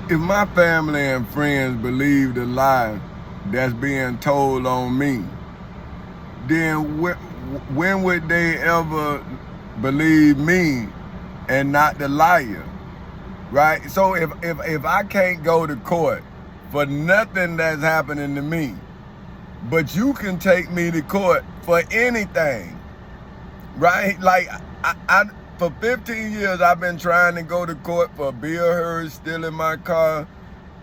If my family and friends believe the lie that's being told on me, then when would they ever believe me and not the liar? Right? So if I can't go to court for nothing that's happening to me, but you can take me to court for anything, right? Like I for 15 years I've been trying to go to court for Bill Hurd stealing my car,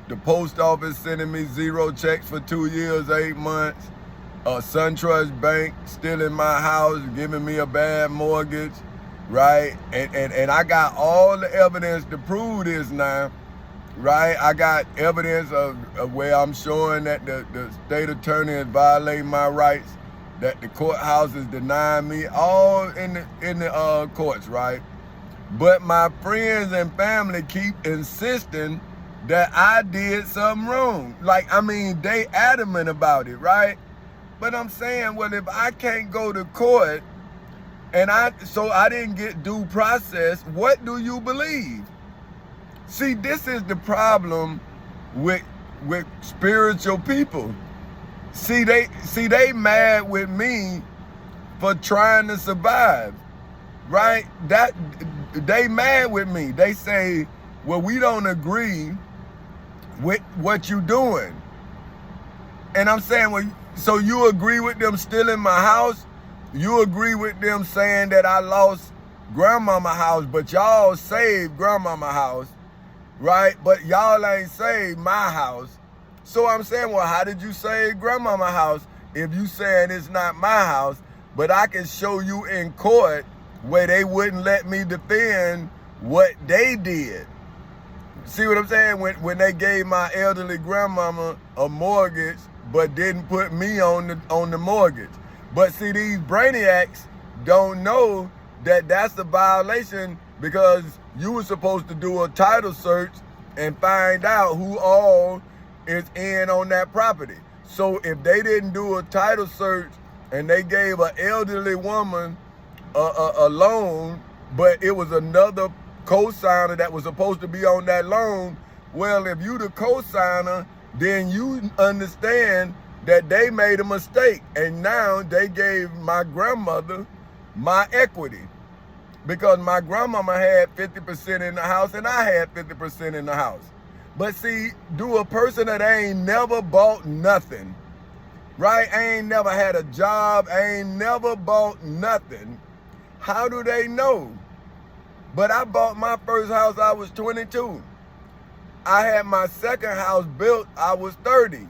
the post office sending me 0 checks for 2 years, 8 months, SunTrust Bank stealing my house, giving me a bad mortgage, right? And I got all the evidence to prove this now, right? I got evidence of where I'm showing that the state attorney is violating my rights, that the courthouse is denying me, all in the courts, right? But my friends and family keep insisting that I did something wrong. Like, I mean, they adamant about it, right? But I'm saying, well, if I can't go to court and so I didn't get due process, what do you believe? See, this is the problem with spiritual people. See, they mad with me for trying to survive, right? That they mad with me. They say, well, we don't agree with what you doing. And I'm saying, well, so you agree with them stealing my house? You agree with them saying that I lost grandmama house, but y'all saved grandmama house, right? But y'all ain't saved my house. So I'm saying, well, how did you save grandmama house if you saying it's not my house, but I can show you in court where they wouldn't let me defend what they did? See what I'm saying? When they gave my elderly grandmama a mortgage, but didn't put me on the mortgage. But see, these brainiacs don't know that that's a violation, because you were supposed to do a title search and find out who all is in on that property. So if they didn't do a title search and they gave an elderly woman a loan, but it was another co-signer that was supposed to be on that loan, well, if you the co-signer, then you understand that they made a mistake, and now they gave my grandmother my equity, because my grandmama had 50% in the house and I had 50% in the house. But see, do a person that ain't never bought nothing, right? Ain't never had a job, ain't never bought nothing, how do they know? But I bought my first house, I was 22. I had my second house built, I was 30.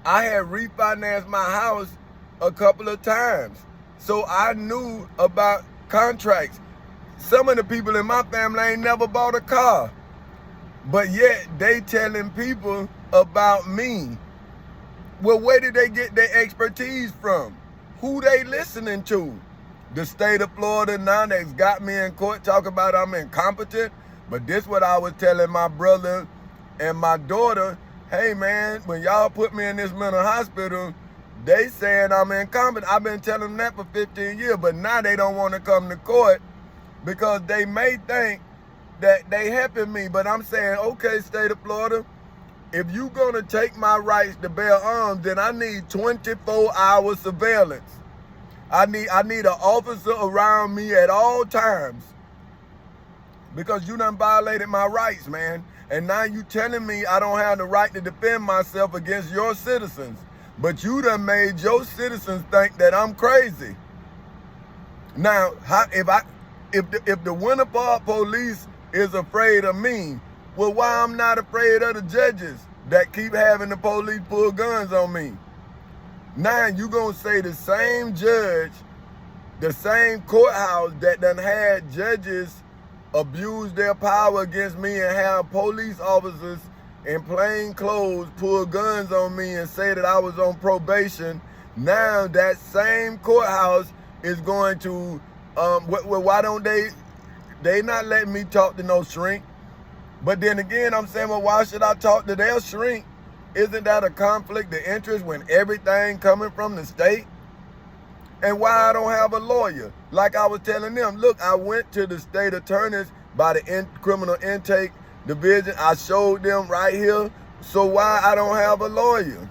I had refinanced my house a couple of times. So I knew about contracts. Some of the people in my family ain't never bought a car, but yet they telling people about me. Well, where did they get their expertise from? Who they listening to? The state of Florida now that's got me in court talking about I'm incompetent. But this what I was telling my brother and my daughter. Hey man, when y'all put me in this mental hospital, they saying I'm incompetent. I've been telling them that for 15 years, but now they don't want to come to court because they may think that they helping me. But I'm saying, okay, state of Florida, if you gonna take my rights to bear arms, then I need 24-hour surveillance. I need an officer around me at all times, because you done violated my rights, man. And now you telling me I don't have the right to defend myself against your citizens. But you done made your citizens think that I'm crazy. Now, if the Winter Park police is afraid of me, well, why I'm not afraid of the judges that keep having the police pull guns on me? Now you gonna say the same judge, the same courthouse that done had judges abuse their power against me and have police officers in plain clothes pull guns on me and say that I was on probation. Now that same courthouse is going to, why don't they not letting me talk to no shrink? But then again, I'm saying, well, why should I talk to their shrink? Isn't that a conflict of interest when everything coming from the state? And why I don't have a lawyer? Like I was telling them, look, I went to the state attorneys by the criminal intake the vision. I showed them right here. So why I don't have a lawyer?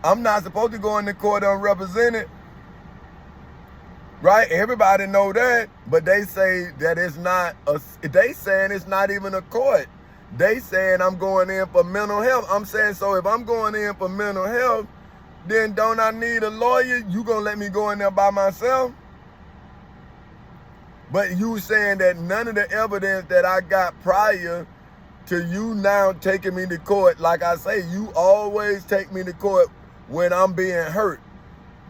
I'm not supposed to go in the court unrepresented. Right? Everybody know that, but they say that it's not they saying it's not even a court. They saying I'm going in for mental health. I'm saying, so if I'm going in for mental health, then don't I need a lawyer? You gonna let me go in there by myself? But you saying that none of the evidence that I got prior to you now taking me to court, like I say, you always take me to court when I'm being hurt.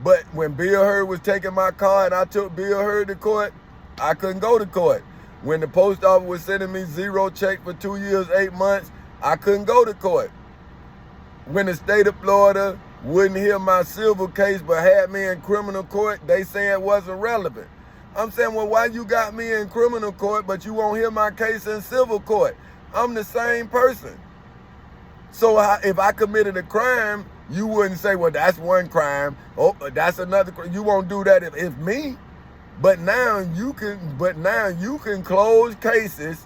But when Bill Hurd was taking my car and I took Bill Hurd to court, I couldn't go to court. When the post office was sending me 0 check for 2 years, 8 months, I couldn't go to court. When the state of Florida wouldn't hear my civil case but had me in criminal court, they say it wasn't relevant. I'm saying, well, why you got me in criminal court but you won't hear my case in civil court? I'm the same person. So if I committed a crime, you wouldn't say, well, that's one crime. Oh, that's another crime. You won't do that if me. But now you can close cases,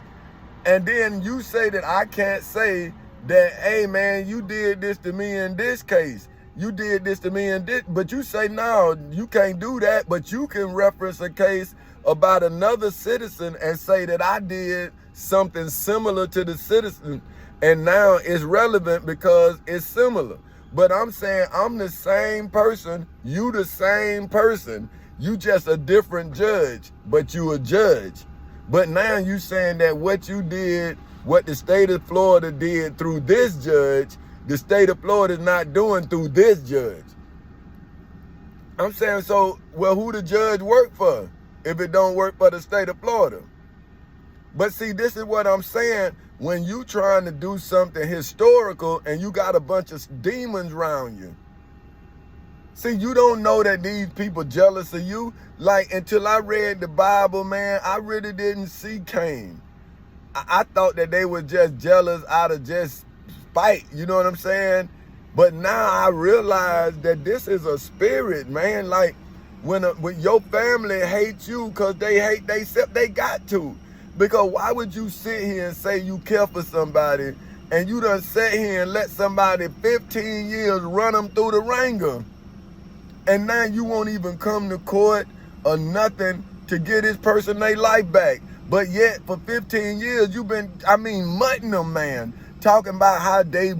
and then you say that I can't say that, hey man, you did this to me in this case. You did this to me in this, but you say, no, you can't do that, but you can reference a case about another citizen and say that I did something similar to the citizen, and now it's relevant because it's similar. But I'm saying I'm the same person, you the same person, you just a different judge, but you a judge. But now you saying that what you did, what the state of Florida did through this judge, the state of Florida is not doing through this judge. I'm saying, so, well, who the judge work for if it don't work for the state of Florida? But see, this is what I'm saying. When you trying to do something historical and you got a bunch of demons around you. See, you don't know that these people jealous of you. Like, until I read the Bible, man, I really didn't see Cain. I thought that they were just jealous out of just spite, you know what I'm saying? But now I realize that this is a spirit, man. Like, when your family hates you because they hate themselves, they got to. Because why would you sit here and say you care for somebody and you done sit here and let somebody 15 years run them through the ringer? And now you won't even come to court or nothing to get this person their life back. But yet for 15 years you've been, mutting them, man. Talking about how they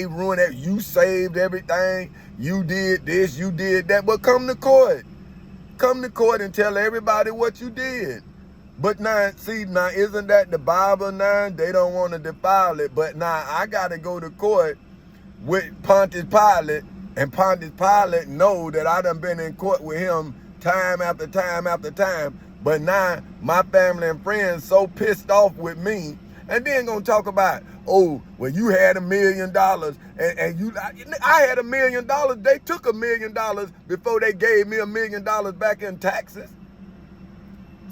ruined it. You saved everything. You did this, you did that. But come to court. Come to court and tell everybody what you did. But now, see, now isn't that the Bible now? They don't want to defile it. But now I got to go to court with Pontius Pilate. And Pontius Pilate know that I done been in court with him time after time after time. But now my family and friends so pissed off with me. And then gonna talk about, oh, well, you had $1 million and I had $1 million. They took $1 million before they gave me $1 million back in taxes.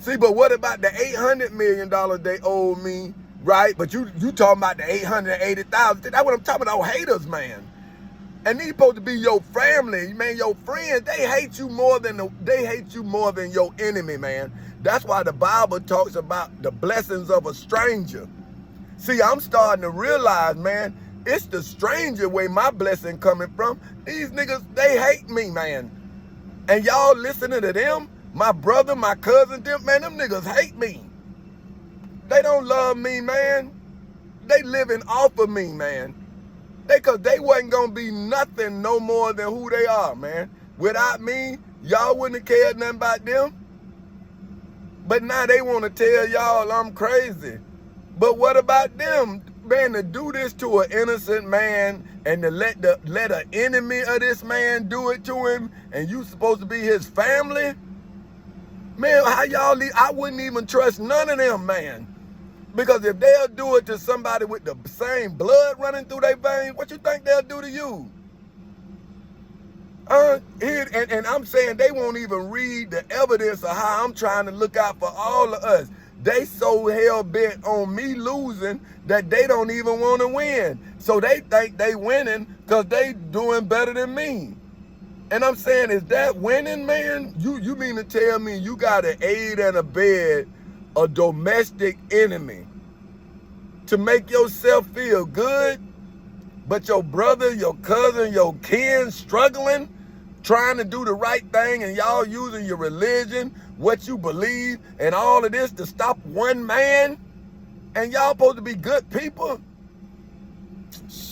See, but what about the $800 million they owe me, right? But you talking about the $880,000. That's what I'm talking about, haters, man. And these supposed to be your family, man, your friends. They hate you more than your enemy, man. That's why the Bible talks about the blessings of a stranger. See, I'm starting to realize, man, it's the stranger way my blessing coming from. These niggas, they hate me, man. And y'all listening to them, my brother, my cousin, them niggas hate me. They don't love me, man. They living off of me, man. Cause they wasn't gonna be nothing no more than who they are, man. Without me, y'all wouldn't have cared nothing about them. But now they want to tell y'all I'm crazy. But what about them, man, to do this to an innocent man and to let an enemy of this man do it to him, and you supposed to be his family? Man, how y'all I wouldn't even trust none of them, man. Because if they'll do it to somebody with the same blood running through their veins, what you think they'll do to you? And I'm saying they won't even read the evidence of how I'm trying to look out for all of us. They so hell-bent on me losing that they don't even want to win. So they think they winning because they doing better than me. And I'm saying, is that winning, man? You mean to tell me you got to aid and abet a domestic enemy to make yourself feel good, but your brother, your cousin, your kin struggling, trying to do the right thing, and y'all using your religion, what you believe, and all of this to stop one man, and y'all supposed to be good people?